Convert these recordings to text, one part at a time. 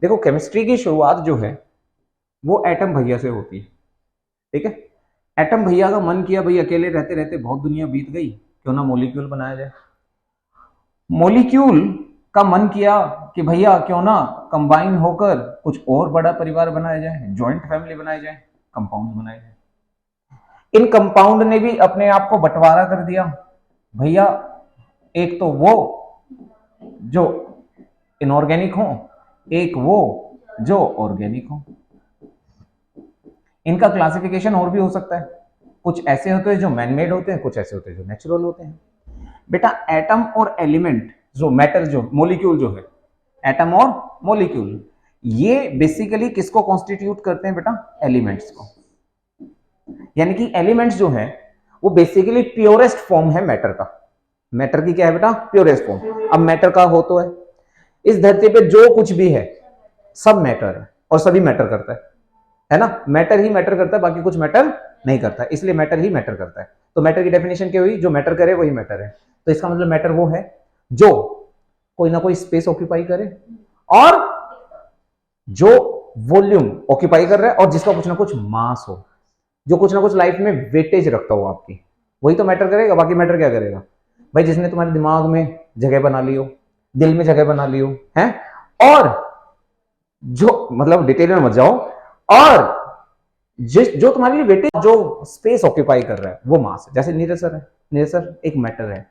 देखो केमिस्ट्री की शुरुआत जो है वो एटम भैया से होती है, ठीक है। एटम भैया का मन किया भाई अकेले रहते रहते बहुत दुनिया बीत गई, क्यों ना मॉलिक्यूल बनाया जाए। मॉलिक्यूल का मन किया कि भैया क्यों ना कंबाइन होकर कुछ और बड़ा परिवार बनाया जाए, जॉइंट फैमिली बनाया जाए, कंपाउंड बनाया जाए। इन कंपाउंड ने भी अपने आप को बंटवारा कर दिया, भैया एक तो वो जो इनऑर्गेनिक हो, एक वो जो ऑर्गेनिक हो। इनका क्लासिफिकेशन और भी हो सकता है, कुछ ऐसे होते हैं जो मैनमेड होते हैं, कुछ ऐसे होते हैं जो नेचुरल होते हैं। बेटा एटम और एलिमेंट जो मैटर जो मॉलिक्यूल जो है, एटम और मॉलिक्यूल ये बेसिकली किसको कॉन्स्टिट्यूट करते हैं बेटा? एलिमेंट्स को। यानी कि एलिमेंट्स जो है वो बेसिकली प्योरेस्ट फॉर्म है मैटर का। मैटर की क्या है बेटा? Purest form. अब मैटर का हो तो है, इस धरती पे जो कुछ भी है सब मैटर है और सभी मैटर करता है ना। मैटर ही मैटर करता है, बाकी कुछ मैटर नहीं करता है, इसलिए मैटर ही मैटर करता है। तो मैटर की डेफिनेशन क्या हुई? जो मैटर करे वही मैटर है। तो इसका मतलब मैटर वो है जो कोई ना कोई स्पेस ऑक्यूपाई करे और जो वॉल्यूम ऑक्यूपाई कर रहा है और जिसका कुछ ना कुछ मास हो, जो कुछ ना कुछ लाइफ में वेटेज रखता हो आपकी, वही तो मैटर करेगा। बाकी मैटर क्या करेगा भाई? जिसने तुम्हारे दिमाग में जगह बना ली हो, दिल में जगह बना ली हो, है, और जो मतलब डिटेल में मत जाओ, और जो तुम्हारे लिए वेटेज जो स्पेस ऑक्यूपाई कर रहा है वो मास है। जैसे नीरज सर है, नीरज सर एक मैटर है,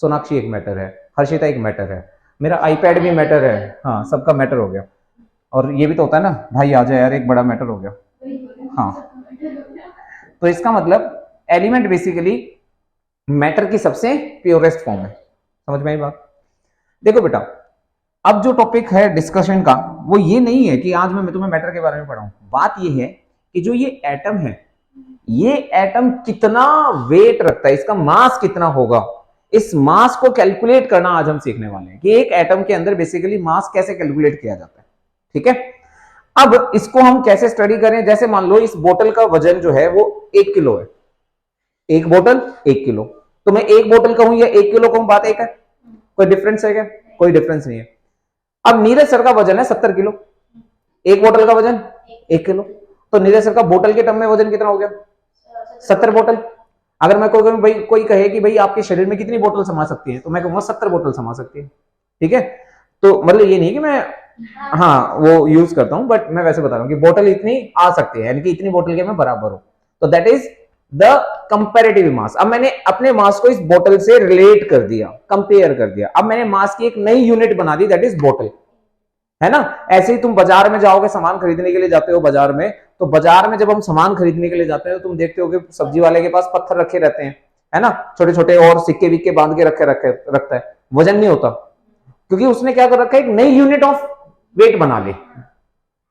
सोनाक्षी एक मैटर है, हर्षिता एक मैटर है, मेरा आईपैड भी मैटर है। हाँ सबका मैटर हो गया। और ये भी तो होता है ना, भाई आ जाए यार एक बड़ा मैटर हो गया। हाँ तो इसका मतलब एलिमेंट बेसिकली मैटर की सबसे प्योरेस्ट फॉर्म है। समझ में आई बात? देखो बेटा अब जो टॉपिक है डिस्कशन का वो ये नहीं है कि आज मैं तुम्हें मैटर के बारे में पढ़ाऊं। बात ये है कि जो ये एटम है, ये एटम कितना वेट रखता है, इसका मास कितना होगा, इस मास को कैलकुलेट करना आज हम सीखने वाले हैं कि एक एटम के अंदर बेसिकली मास कैसे कैलकुलेट किया जाता है, ठीक है। अब इसको हम कैसे स्टडी करें? जैसे मान लो इस बोतल का वजन जो है वो 1 किलो है, एक बोतल 1 किलो। तो मैं एक बोतल कहूं या 1 किलो कहूं, बात एक है, कोई डिफरेंस है क्या? कोई डिफरेंस नहीं है। अब नीरज सर का वजन है 70 किलो, एक बोतल का वजन 1 किलो, तो नीरज सर का बोतल के टर्म में वजन कितना हो गया? 70 बोतल। अगर मैं कोई भाई कोई कहे कि भाई आपके शरीर में कितनी बोतल समा सकती है, तो मैं कहूंगा 70 बोतल समा सकती है, ठीक है। तो मतलब ये नहीं कि मैं हाँ वो यूज करता हूं, बट मैं वैसे बता रहा हूं कि बोतल इतनी आ सकती है, यानी कि इतनी बोतल के मैं बराबर हूं। तो दैट इज द कंपैरेटिव मास। अब मैंने अपने मास को इस बोतल से रिलेट कर दिया, कंपेयर कर दिया। अब मैंने मास की एक नई यूनिट बना दी, दैट इज बोतल, है ना। ऐसे ही तुम बाजार में जाओगे, सामान खरीदने के लिए जाते हो बाजार में, तो बाजार में जब हम सामान खरीदने के लिए जाते हैं तो तुम देखते हो कि सब्जी वाले के पास पत्थर रखे रहते हैं, है ना, छोटे छोटे, और सिक्के विक्के बांध के रखता है, वजन नहीं होता, क्योंकि उसने क्या कर रखा है? एक नई यूनिट ऑफ वेट बना ली,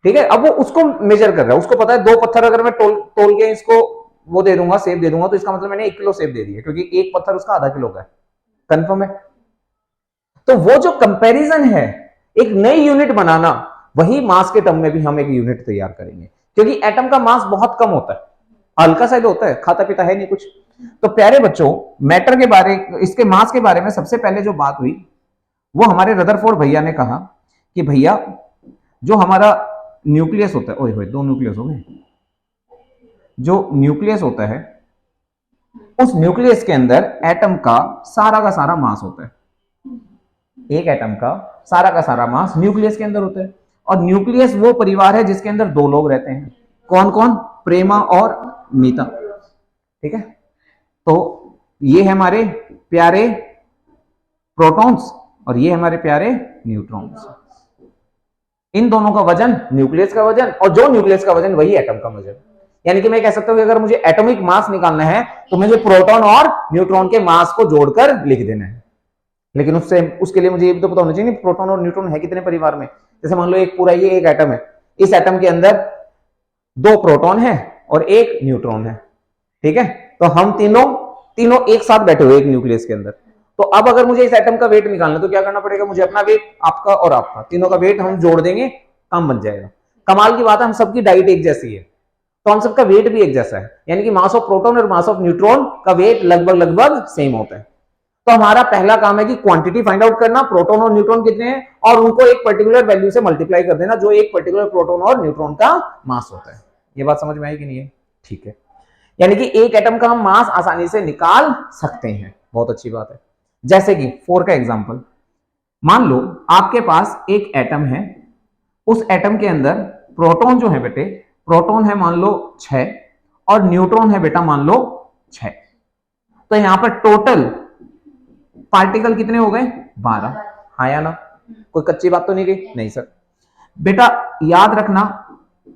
ठीक है। अब वो उसको मेजर कर रहा है, उसको पता है 2 पत्थर अगर मैं तोल के इसको वो दे दूंगा, सेब दे दूंगा, तो इसका मतलब मैंने 1 किलो सेब दे दिया, क्योंकि एक पत्थर उसका आधा किलो का है। कंफर्म है? तो वो जो कंपैरिजन है, एक नई यूनिट बनाना, वही मास के टर्म में भी हम एक यूनिट तैयार करेंगे, क्योंकि एटम का मास बहुत कम होता है, हल्का सा होता है, खाता पीता है नहीं कुछ। तो प्यारे बच्चों, मैटर के बारे, इसके मास के बारे में सबसे पहले जो बात हुई वो हमारे रदरफोर्ड भैया ने कहा कि भैया जो हमारा न्यूक्लियस होता है, ओए होए 2 न्यूक्लियस हो गए, जो न्यूक्लियस होता है उस न्यूक्लियस के अंदर एटम का सारा मास होता है। एक एटम का सारा मास न्यूक्लियस के अंदर होता है। और न्यूक्लियस वो परिवार है जिसके अंदर 2 लोग रहते हैं, कौन कौन? प्रेमा और मीता, ठीक है। तो ये है हमारे प्यारे प्रोटॉन्स और ये हमारे प्यारे न्यूट्रॉन्स। इन दोनों का वजन न्यूक्लियस का वजन, और जो न्यूक्लियस का वजन वही एटम का वजन। यानी कि मैं कह सकता हूं कि अगर मुझे एटॉमिक मास निकालना है तो मुझे प्रोटॉन और न्यूट्रॉन के मास को जोड़कर लिख देना है। लेकिन उसके लिए मुझे ये भी तो पता होना चाहिए प्रोटॉन और न्यूट्रॉन है कितने परिवार में। जैसे मान लो एक पूरा ये एक एटम है, इस एटम के अंदर 2 प्रोटॉन है और 1 न्यूट्रॉन है, ठीक है। तो हम तीनों एक साथ बैठे हुए एक न्यूक्लियस के अंदर। तो अब अगर मुझे इस एटम का वेट निकालना तो क्या करना पड़ेगा? मुझे अपना वेट, आपका और आपका, तीनों का वेट हम जोड़ देंगे, काम बन जाएगा। कमाल की बात है हम सबकी डाइट एक जैसी है, तो हम सबका वेट भी एक जैसा है, यानी कि मास ऑफ प्रोटॉन और मास ऑफ न्यूट्रॉन का वेट लगभग लगभग सेम होता है। तो हमारा पहला काम है कि क्वांटिटी फाइंड आउट करना, प्रोटॉन और न्यूट्रॉन कितने हैं, और उनको एक पर्टिकुलर वैल्यू से मल्टीप्लाई कर देना जो एक पर्टिकुलर प्रोटॉन और न्यूट्रॉन का मास होता है। ये बात समझ में आई कि नहीं है? ठीक है, यानी कि एक एटम का हम मास आसानी से निकाल सकते हैं, बहुत अच्छी बात है। जैसे कि 4 का एग्जांपल, मान लो आपके पास एक एटम है, उस एटम के अंदर प्रोटॉन जो है बेटे, प्रोटॉन है मान लो 6 और न्यूट्रॉन है बेटा मान लो 6। तो यहां पर टोटल पार्टिकल कितने हो गए? 12। हाँ या ना? कोई कच्ची बात तो नहीं गई? नहीं सर। बेटा याद रखना,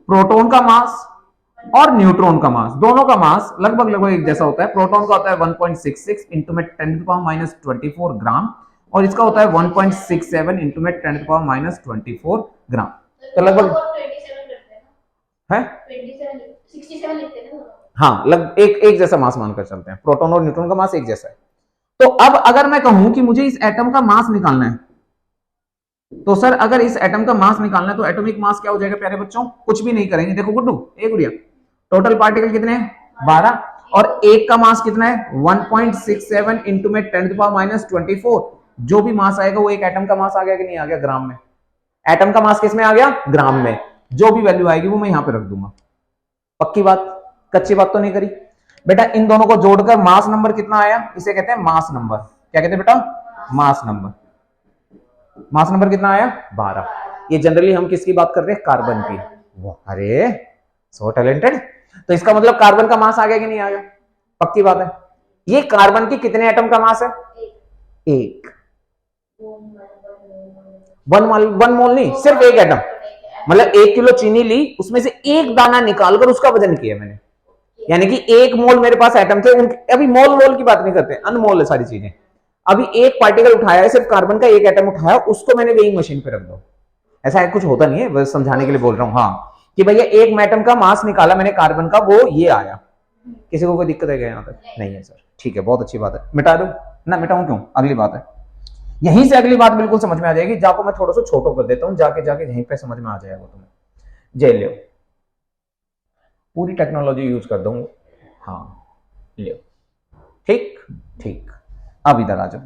प्रोटॉन का मास और न्यूट्रॉन का मास, दोनों का मास लगभग लगभग एक जैसा होता है। प्रोटॉन का होता है 1.66 इंटू में 10⁻24 ग्राम, और इसका होता है 1.67 इंटू में 10⁻24 ग्राम। तो लगभग है 67 हाँ, लगभग एक जैसा मास मानकर चलते हैं, प्रोटॉन और न्यूट्रॉन का मास एक जैसा है। तो अब अगर मैं कहूं कि मुझे इस एटम का मास निकालना है, तो सर अगर इस एटम का मास निकालना है तो एटॉमिक मास क्या हो जाएगा प्यारे बच्चों? कुछ भी नहीं करेंगे, देखो गुड्डू, एक गुड़िया, टोटल पार्टिकल कितने हैं? 12, और एक का मास कितना है? 1.67 इंटू में 10⁻24। जो भी मास आएगा वो एक एटम का मास आ गया कि नहीं आ गया? ग्राम में। एटम का मास किस में आ गया? ग्राम में। जो भी वैल्यू आएगी वो मैं यहां पे रख दूंगा। पक्की बात, कच्ची बात तो नहीं करी बेटा। इन दोनों को जोड़कर मास नंबर कितना आया? इसे कहते हैं मास नंबर। क्या कहते हैं बेटा? Mass number. मास नंबर कितना आया? 12। ये जनरली हम किसकी बात कर रहे हैं? कार्बन की। अरे सो टैलेंटेड। तो इसका मतलब कार्बन का मास आ गया कि नहीं आ गया? पक्की बात है। ये कार्बन की कितने एटम का मास है? एक। वन मोल नहीं, सिर्फ एक एटम। मतलब 1 किलो चीनी ली, उसमें से एक दाना निकालकर उसका वजन किया मैंने, यानी कि 1 मोल मेरे पास एटम थे। अभी मोल की बात नहीं करते, अनमोल है सारी चीजें। अभी एक पार्टिकल उठाया है, सिर्फ कार्बन का एक एटम उठाया, उसको मैंने वेइंग मशीन पे रख दो। ऐसा है, कुछ होता नहीं है, बस समझाने के लिए बोल रहा हूँ। हाँ, कि भैया एक एटम का मास निकाला मैंने कार्बन का, वो ये आया। किसी को कोई दिक्कत है क्या यहाँ तक? नहीं है सर। ठीक है, बहुत अच्छी बात है। मिटा दो ना? मिटाऊं क्यों? अगली बात है, यहीं से अगली बात बिल्कुल समझ में आ जाएगी। जाको मैं थोड़ा सा छोटो कर देता हूँ, जाके यहीं पे समझ में आ जाएगा तुम्हें। जय लियो, पूरी टेक्नोलॉजी यूज कर दूंगा। हाँ लियो, ठीक ठीक। अब इधर आ जाओ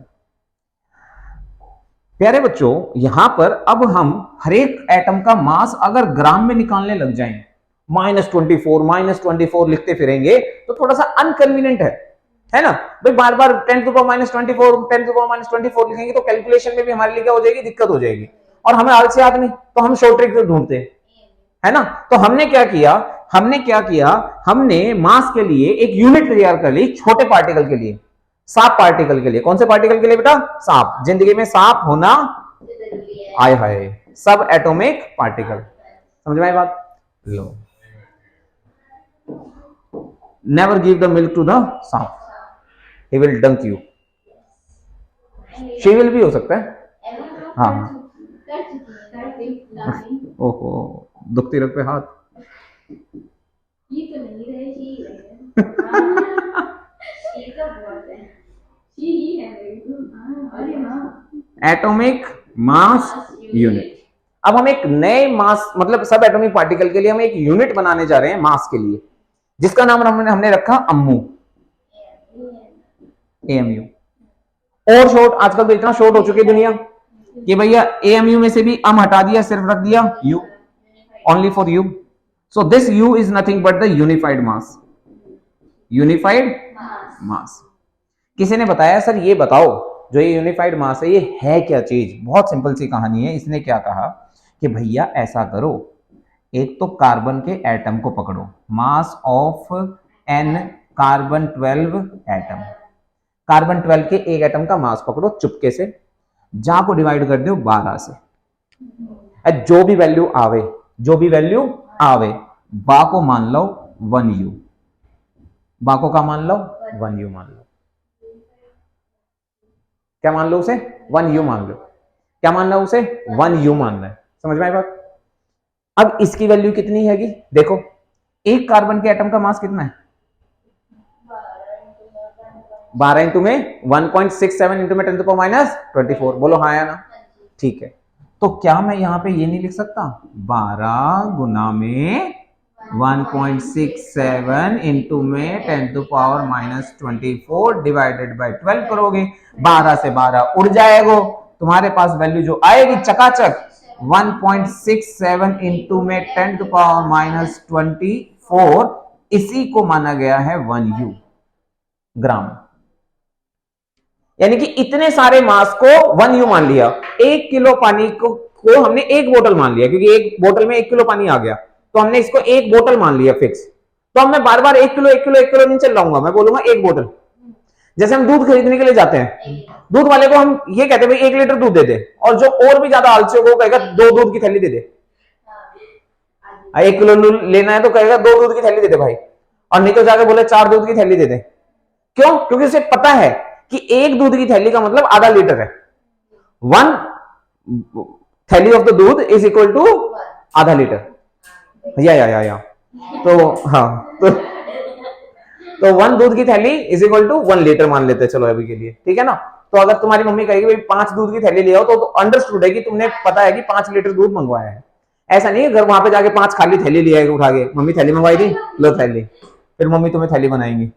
प्यारे बच्चों। यहां पर अब हम हर एक एटम का मास अगर ग्राम में निकालने लग जाएं, -24 लिखते फिरेंगे तो थोड़ा सा अनकन्वीनियंट है ना भाई? बार बार 10⁻24 लिखेंगे तो कैलकुलेशन में भी हमारे लिए क्या हो जाएगी? दिक्कत हो जाएगी। और हमें आलसी आदमी, तो हम शॉर्ट ट्रिक ढूंढते हैं, है ना? तो हमने क्या किया, हमने मास के लिए एक यूनिट तैयार कर ली, छोटे पार्टिकल के लिए, सांप पार्टिकल के लिए। कौन से पार्टिकल के लिए बेटा? सांप। जिंदगी में सांप होना आय हाय, सब एटॉमिक पार्टिकल। समझ में आई बात? लो, never give the milk to the saanp, he will डंक यू। शी विल भी हो सकता है। हाँ, ओहो, दुखती रख पे हाथ। ये तो नहीं रहे, एटॉमिक मास यूनिट। अब हम एक नए मास, मतलब सब एटॉमिक पार्टिकल के लिए हम एक यूनिट बनाने जा रहे हैं मास के लिए, जिसका नाम हमने रखा अम्मू, एएमयू। और शॉर्ट, आजकल तो इतना शॉर्ट हो चुकी है दुनिया कि भैया एएमयू में से भी अम हटा दिया, सिर्फ रख दिया you, only for you. So this you is nothing but the unified mass, unified mass. किसी ने बताया सर ये बताओ, जो ये यूनिफाइड मास है ये है क्या चीज? बहुत सिंपल सी कहानी है। इसने क्या कहा कि भैया ऐसा करो, एक तो कार्बन के एटम को पकड़ो, mass of an carbon 12 atom, carbon 12 के एक एटम का मास पकड़ो चुपके से, जा को डिवाइड कर दो 12 से, जो भी वैल्यू आवे, बा को मान लो 1u, बा को का मान लो 1u मान लो। क्या मान लो उसे? 1u मान लो। क्या मानना है उसे? 1u मानना है। समझ में आई बात? अब इसकी वैल्यू कितनी हैगी? देखो, एक कार्बन के एटम का मास कितना है? 12 इंटू में 1.67 इंटू में 10⁻24। बोलो हाँ या ना? ठीक है। तो क्या मैं यहां पे ये नहीं लिख सकता 12 गुना में 1.67 इंटू में 10⁻⁻24 डिवाइडेड बाय 12 करोगे, 12 से 12 उड़ जाएगा, तुम्हारे पास वैल्यू जो आएगी चकाचक 1.67 इंटू में 10⁻⁻24, इसी को माना गया है 1U ग्राम। यानी कि इतने सारे मास को 1U मान लिया। 1 किलो पानी को हमने एक बोतल मान लिया, क्योंकि एक बोतल में 1 किलो पानी आ गया, तो हमने इसको एक बोतल मान लिया फिक्स। तो अब मैं बार बार 1 किलो 1 किलो 1 किलो नहीं चल लाऊंगा, मैं बोलूंगा एक बोतल। जैसे हम दूध खरीदने के लिए जाते हैं, दूध वाले को हम ये कहते हैं भाई 1 लीटर दूध दे दे, और जो और भी ज्यादा आलसी होगा कहेगा 2 दूध की थैली दे दे। 1 किलो लेना है तो कहेगा 2 दूध की थैली दे दे भाई, और नहीं तो जाके बोले 4 दूध की थैली दे दे। क्यों? क्योंकि उसे पता है कि एक दूध की थैली का मतलब आधा लीटर है। 1 थैली ऑफ द दूध इज इक्वल टू आधा लीटर। या तो हाँ, तो 1 दूध की थैली इज इक्वल टू 1 लीटर मान लेते हैं, चलो अभी के लिए, ठीक है ना। तो अगर तुम्हारी मम्मी कहेगी भाई 5 दूध की थैली ले आओ, तो अंडरस्टूड है कि तुमने पता है कि 5 लीटर दूध मंगवाया है। ऐसा नहीं है घर वहां पे जाके 5 खाली थैली ले आएगी उठा के, मम्मी थैली मंगवाई थी, लो थैली, फिर मम्मी तुम्हें थैली बनाएंगी,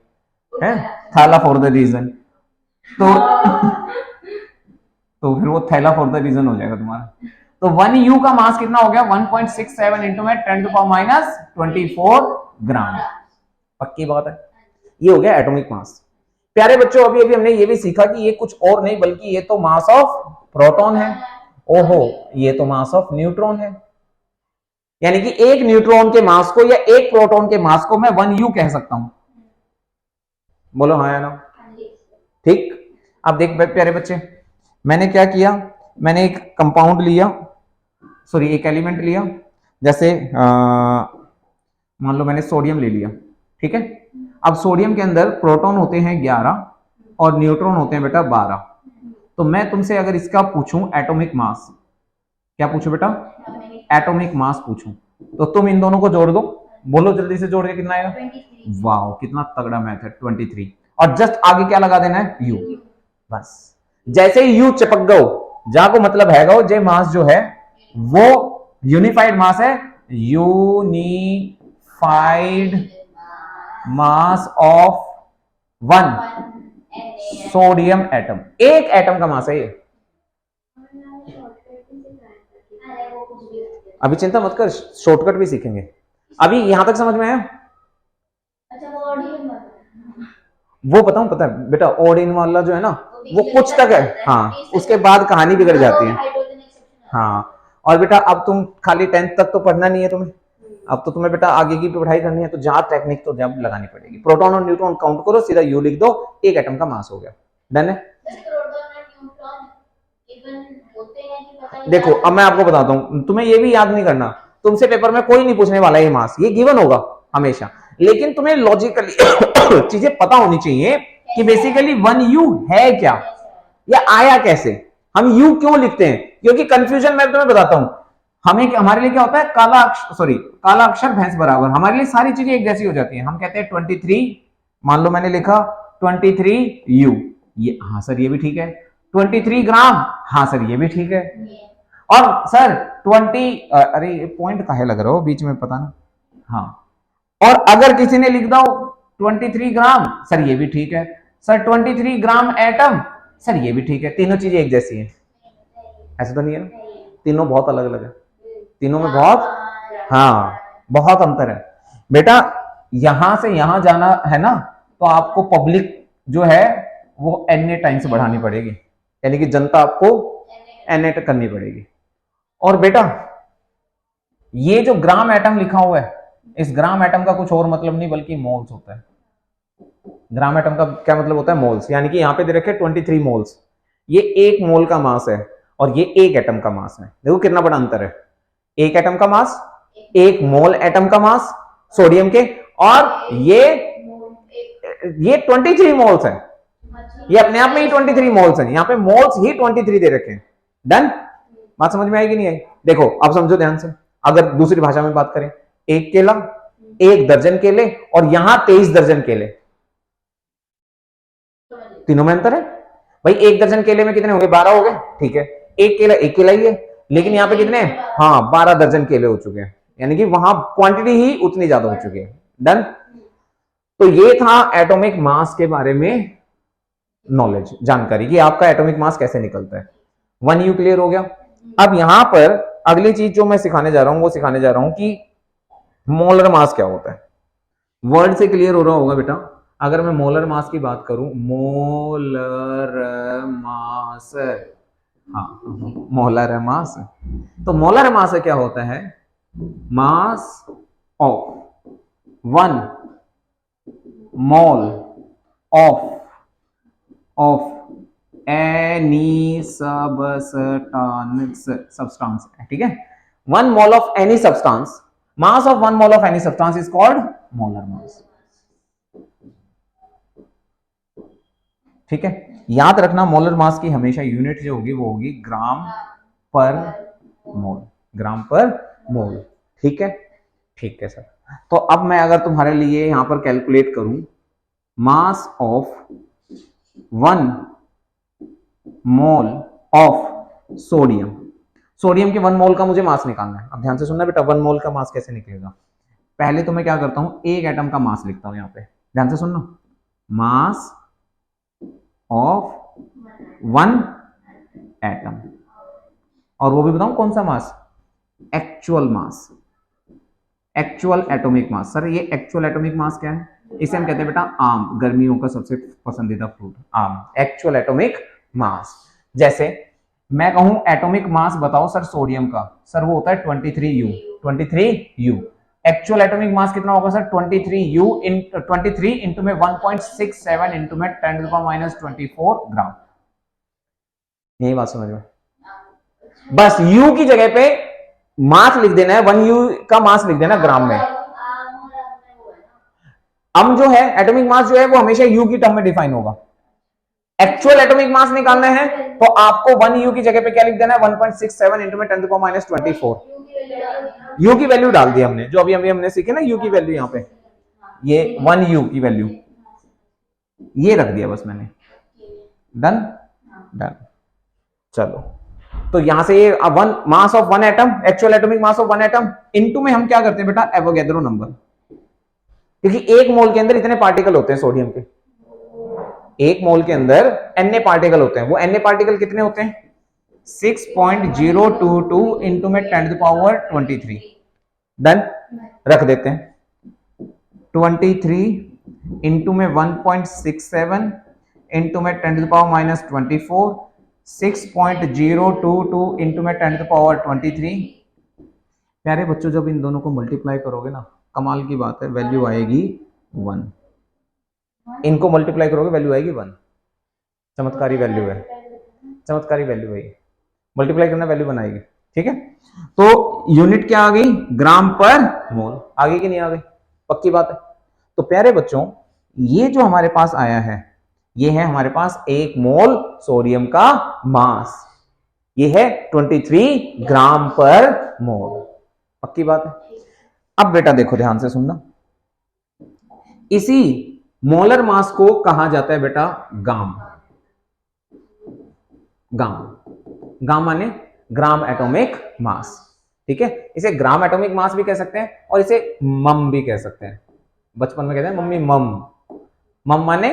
है थाला फॉर द रीजन। तो तो फिर वो थैला फॉर द रीजन हो जाएगा तुम्हारा। तो 1U का मास कितना हो गया? 1.67 इंटू में 10⁻⁻24 ग्राम। पक्की बात है, ये हो गया एटॉमिक मास। प्यारे बच्चों, अभी अभी हमने ये भी सीखा कि ये कुछ और नहीं बल्कि ये तो मास ऑफ प्रोटॉन है। ओहो, ये तो मास ऑफ न्यूट्रॉन है। यानी कि एक न्यूट्रॉन के मास को या एक प्रोटॉन के मास को मैं 1U कह सकता हूं। बोलो हाँ या ना? ठीक। अब देख प्यारे बच्चे, मैंने क्या किया, मैंने एक कंपाउंड लिया, सॉरी एक एलिमेंट लिया, जैसे मान लो मैंने सोडियम ले लिया, ठीक है। अब सोडियम के अंदर प्रोटॉन होते हैं 11 और न्यूट्रॉन होते हैं बेटा 12। तो मैं तुमसे अगर इसका पूछूं एटॉमिक मास, क्या पूछूं बेटा? एटॉमिक मास पूछूं, तो तुम इन दोनों को जोड़ दो, बोलो जल्दी से जोड़ के कितना आएगा? वाह, कितना तगड़ा मैथ है, 23। और जस्ट आगे क्या लगा देना है? यू। बस जैसे ही यू चिपक गो, जहां को मतलब है गो, जे मास जो है वो यूनिफाइड मास है, unified mass of 1 sodium atom. एक एटम का मास है ये। अभी चिंता मत कर, शॉर्टकट भी सीखेंगे। अभी यहां तक समझ में आया? वो बताऊं, पता है बेटा, ऑड इन वाला जो है ना वो कुछ तक है, हाँ, उसके बाद कहानी बिगड़ जाती है। हाँ, और बेटा अब तुम खाली 10th तक तो पढ़ना नहीं है तुम्हें, अब तो तुम्हें बेटा आगे की पढ़ाई करनी है, तो जहां टेक्निक तो जब लगानी पड़ेगी। प्रोटॉन और न्यूट्रॉन काउंट करो, सीधा यू लिख दो, एक एटम का मास हो गया, डन है। देखो अब मैं आपको बताता हूं, तुम्हें ये भी याद नहीं करना, तुमसे पेपर में कोई नहीं पूछने वाला ये मास, ये गिवन होगा हमेशा, लेकिन तुम्हें लॉजिकली चीजें पता होनी चाहिए कि बेसिकली 1U है क्या, या आया कैसे, हम U क्यों लिखते हैं, क्योंकि कंफ्यूजन मैं तुम्हें बताता हूं, हमें हमारे लिए क्या होता है, काला अक्षर भैंस बराबर, हमारे लिए सारी चीजें एक जैसी हो जाती हैं। हम कहते हैं 23, मान लो मैंने लिखा 23U, ये हाँ सर ये भी ठीक है। 23 ग्राम, हाँ सर ये भी ठीक है। और सर 20, अरे पॉइंट काहे लग रहा हो बीच में, पता ना, हाँ। और अगर किसी ने लिख दो 23 ग्राम, सर ये भी ठीक है। सर 23 ग्राम एटम, सर ये भी ठीक है। तीनों चीजें एक जैसी हैं? ऐसा तो नहीं है ना, तीनों बहुत अलग अलग है, तीनों में बहुत, हाँ बहुत अंतर है बेटा। यहां से यहां जाना है ना, तो आपको पब्लिक जो है वो एन टाइम्स बढ़ानी पड़ेगी, यानी कि जनता आपको एन करनी पड़ेगी। और बेटा ये जो ग्राम एटम लिखा हुआ है, इस ग्राम एटम का कुछ और मतलब नहीं बल्कि मोल्स होता है। ग्राम एटम का क्या मतलब होता है? मोल्स। यानी कि यहाँ पे दे रखे 23 मोल्स, ये 1 मोल का मास है और ये 1 एटम का मास है। देखो कितना बड़ा अंतर है, 1 एटम का मास, 1 मोल एटम का मास सोडियम के, और ये 23 मोल्स है, ये अपने आप में ही 23 मोल्स है, यहाँ पे मोल्स ही 23 दे रखे हैं। डन? बात समझ में आएगी नहीं आई? देखो अब समझो ध्यान से, अगर दूसरी भाषा में बात करें, 1 केला, 1 दर्जन केले, और यहां 23 दर्जन केले, तीनों में अंतर है भाई। 1 दर्जन केले में कितने हो गए? 12 हो गए, ठीक है। 1 केला 1 केला ही है, लेकिन यहाँ पे कितने? हाँ 12 दर्जन केले हो चुके हैं। यानी कि वहां क्वांटिटी ही उतनी ज्यादा हो चुकी है। डन। तो ये था एटॉमिक मास के बारे में नॉलेज, जानकारी कि आपका एटॉमिक मास कैसे निकलता है। 1U क्लियर हो गया। अब यहां पर अगली चीज जो मैं सिखाने जा रहा हूं वो सिखाने जा रहा हूं कि मोलर मास क्या होता है। वर्ड से क्लियर हो रहा होगा बेटा। अगर मैं मोलर मास की बात करूं, मोलर मास, हाँ मोलर मास, तो मोलर मास क्या होता है? Mass of 1 mole of any substance, ठीक है। 1 mole of any substance, mass of 1 mole of any substance is called molar mass. ठीक है, याद रखना मोलर मास की हमेशा यूनिट जो होगी वो होगी ग्राम पर मोल, ग्राम पर मोल। ठीक है, ठीक है सर। तो अब मैं अगर तुम्हारे लिए यहां पर कैलकुलेट करूं mass of 1 mole of sodium, sodium के 1 मोल का मुझे मास निकालना है। अब ध्यान से सुनना बेटा, 1 मोल का मास कैसे निकलेगा। पहले तो मैं क्या करता हूं, एक एटम का मास लिखता हूं यहां पे, ध्यान से सुनना, मास ऑफ 1 एटम, और वो भी बताऊं कौन सा mass, actual mass, actual atomic mass. Sir ये एक्चुअल एटॉमिक मास क्या है? इसे हम कहते हैं बेटा आम, गर्मियों का सबसे पसंदीदा फ्रूट आम, एक्चुअल एटॉमिक मास। जैसे मैं कहूं एटॉमिक मास बताओ सर सोडियम का, सर वो होता है 23U, 23U। एक्चुअल एटॉमिक मास कितना होगा सर? 23U इन 23 इंटू में 1.67 इंटू में 10⁻24 ग्राम। यही बात समझ में? बस U की जगह पे मास लिख देना है, 1U का मास लिख देना ग्राम में। अब जो है एटॉमिक मास जो है वो हमेशा U की टर्म में डिफाइन होगा। एक्चुअल एटॉमिक मास निकालना है तो आपको 1U की जगह पे क्या लिख देना है? 1.67 इंटू में 10⁻24। U की वैल्यू डाल दी हमने, जो अभी अभी हमने सीखे ना U की वैल्यू, यहाँ पे ये 1U की वैल्यू ये रख दिया बस मैंने। Done, done. चलो, तो यहां से ये one mass of 1 atom, actual atomic mass of 1 atom into में हम क्या करते हैं बेटा, एवोगैड्रो नंबर, क्योंकि एक मोल के अंदर इतने पार्टिकल होते हैं सोडियम के, एक मोल के अंदर एन पार्टिकल होते हैं। वो एन पार्टिकल कितने होते हैं? 6.022 इंटू में 10⁻23। डन, रख देते हैं 23 इंटू में 1.67 इंटू में 10⁻24, 6.022 इंटू में 10⁻23। प्यारे बच्चों जब इन दोनों को मल्टीप्लाई करोगे ना, कमाल की बात है, वैल्यू आएगी 1। इनको मल्टीप्लाई करोगे वैल्यू आएगी 1। चमत्कारी वैल्यू है, चमत्कारी वैल्यू है, मल्टीप्लाई करना वैल्यू बनाएगी। ठीक है, तो यूनिट क्या आ गई? ग्राम पर मोल। आगे की नहीं आ गई? पक्की बात है। तो प्यारे बच्चों ये जो हमारे पास आया है, ये है हमारे पास 1 मोल सोडियम का मास, ये है 23 ग्राम पर मोल। पक्की बात है। अब बेटा देखो ध्यान से सुनना, इसी मोलर मास को कहा जाता है बेटा गाम। गाम, गाम माने ग्राम एटॉमिक मास। ठीक है, इसे ग्राम एटॉमिक मास भी कह सकते हैं और इसे मम भी कह सकते हैं। बचपन में कहते हैं मम्मी मम, मम माने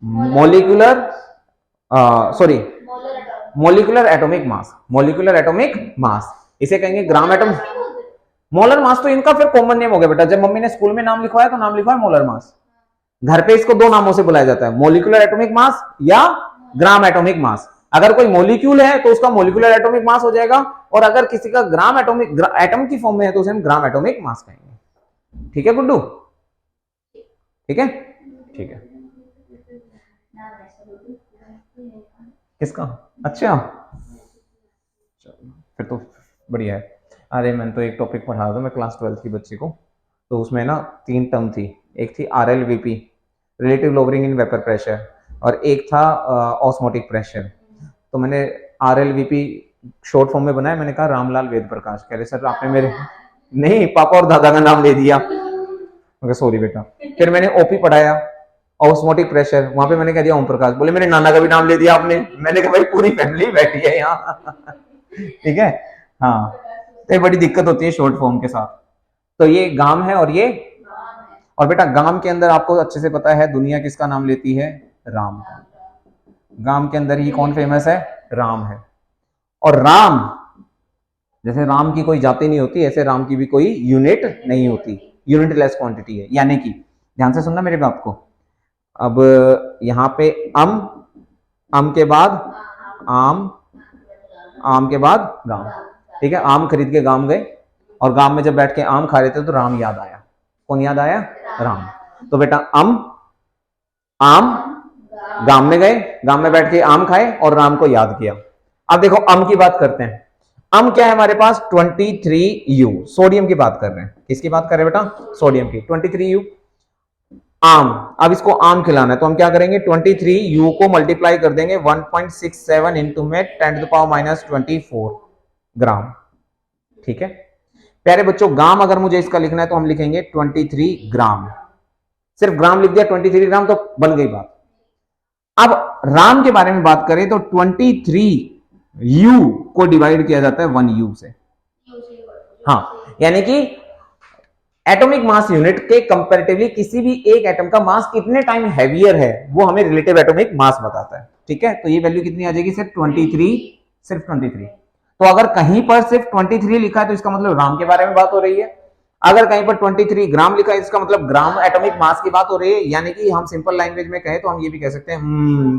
molecular sorry molecular atomic mass, molecular atomic mass, इसे कहेंगे ग्राम एटम। मोलर मास तो इनका फिर कॉमन नेम हो गया बेटा, जब मम्मी ने स्कूल में नाम लिखवाया तो नाम लिखवाया मोलर मास। घर पे इसको 2 नामों से बुलाया जाता है, मोलिकुलर एटॉमिक मास या ग्राम एटॉमिक मास। अगर कोई मोलिक्यूल है तो उसका मोलिकुलर एटॉमिक मास हो जाएगा, और अगर किसी का ग्राम एटॉमिक एटम की फॉर्म में है तो उसे हम ग्राम एटॉमिक मास कहेंगे। ठीक है गुड्डू? ठीक है, ठीक है। किसका? अच्छा, फिर तो बढ़िया है। अरे मैंने तो एक टॉपिक पढ़ा था मैं क्लास 12 की बच्ची को, तो उसमें ना 3 टर्म थी। एक थी RLVP, relative lowering in vapour pressure, और एक था ऑस्मोटिक प्रेशर। तो मैंने RLVP शॉर्ट फॉर्म में बनाया, मैंने कहा रामलाल वेद प्रकाश। कह रहे सर आपने मेरे नहीं पापा और दादा का नाम ले दिया। मैं सॉरी बेटा। फिर मैंने OP पढ़ाया, ऑस्मोटिक प्रेशर, वहां पे मैंने कह दिया ओम प्रकाश। बोले मेरे नाना का भी नाम ले दिया आपने। मैंने कहा भाई पूरी फैमिली बैठी है यहाँ। ठीक है, हाँ। तो ये बड़ी दिक्कत होती है शॉर्ट फॉर्म के साथ। तो ये गाम है और ये, और बेटा गाम के अंदर आपको अच्छे से पता है दुनिया किसका नाम लेती है, राम का। गाम के अंदर ही कौन फेमस है, राम है। और राम, जैसे राम की कोई जाति नहीं होती, ऐसे राम की भी कोई यूनिट नहीं होती, यूनिटलेस क्वांटिटी है। यानी कि ध्यान से सुनना मेरे बात को। अब यहाँ पे अम के बाद आम, आम के बाद गाम, ठीक है। आम खरीद के गाम गए और गाम में जब बैठ के आम खा रहे थे तो राम याद आया। कौन याद आया, राम। तो बेटा आम गाम में गए, गाम में बैठ के आम खाए और राम को याद किया। अब देखो अम की बात करते हैं। अम क्या है हमारे पास, 23U, सोडियम की बात कर रहे हैं। किसकी बात कर रहे हैं बेटा, सोडियम की। 23U आम, अब इसको आम खिलाना है तो हम क्या करेंगे, 23U को मल्टीप्लाई कर देंगे 1.67 इंटू में 10⁻⁻24 ग्राम, ठीक है। प्यारे बच्चों ग्राम अगर मुझे इसका लिखना है तो हम लिखेंगे 23 ग्राम। सिर्फ ग्राम लिख दिया 23 ग्राम तो बन गई बात। अब राम के बारे में बात करें तो 23U को डिवाइड किया जाता है 1U से। हाँ, यानी कि एटॉमिक मास यूनिट के कंपैरेटिवली किसी भी एक एटम का मास कितने टाइम हैवियर है वो हमें रिलेटिव एटॉमिक मास बताता है, ठीक है। तो ये वैल्यू कितनी आ जाएगी, सिर्फ 23, सिर्फ 23। तो अगर कहीं पर सिर्फ 23 लिखा है तो इसका मतलब राम के बारे में बात हो रही है। अगर कहीं पर 23 ग्राम लिखा है इसका मतलब ग्राम एटॉमिक मास की बात हो रही है। यानी कि हम सिंपल लैंग्वेज में कहें तो हम ये भी कह सकते हैं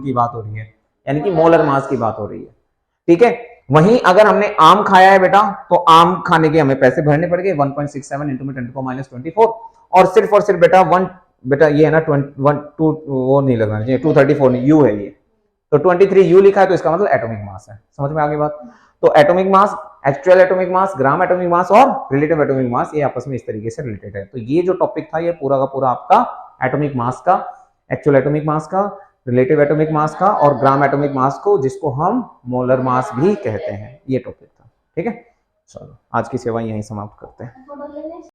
की बात हो रही है, यानी कि मोलर मास की बात हो रही है, ठीक है। वहीं अगर हमने आम खाया है बेटा तो आम खाने के हमें पैसे भरने पड़ गए 1.67 इंटू में 10⁻⁻24 और सिर्फ बेटा बेटा ये है ना 2 वो नहीं लगना चाहिए, 234 यू है ये। तो 23U लिखा है तो इसका मतलब एटॉमिक मास है। समझ में आ गई बात। तो एटॉमिक मास, एक्चुअल एटॉमिक मास, ग्राम एटॉमिक मास और रिलेटिव एटॉमिक मास ये आपस में इस तरीके से रिलेटेड है। तो ये जो टॉपिक था ये पूरा का पूरा आपका एटॉमिक मास का, एक्चुअल एटॉमिक मास का, रिलेटिव एटॉमिक मास का और ग्राम एटॉमिक मास को जिसको हम मोलर मास भी कहते हैं, ये टॉपिक था, ठीक है। चलो आज की सेवा यहीं समाप्त करते हैं।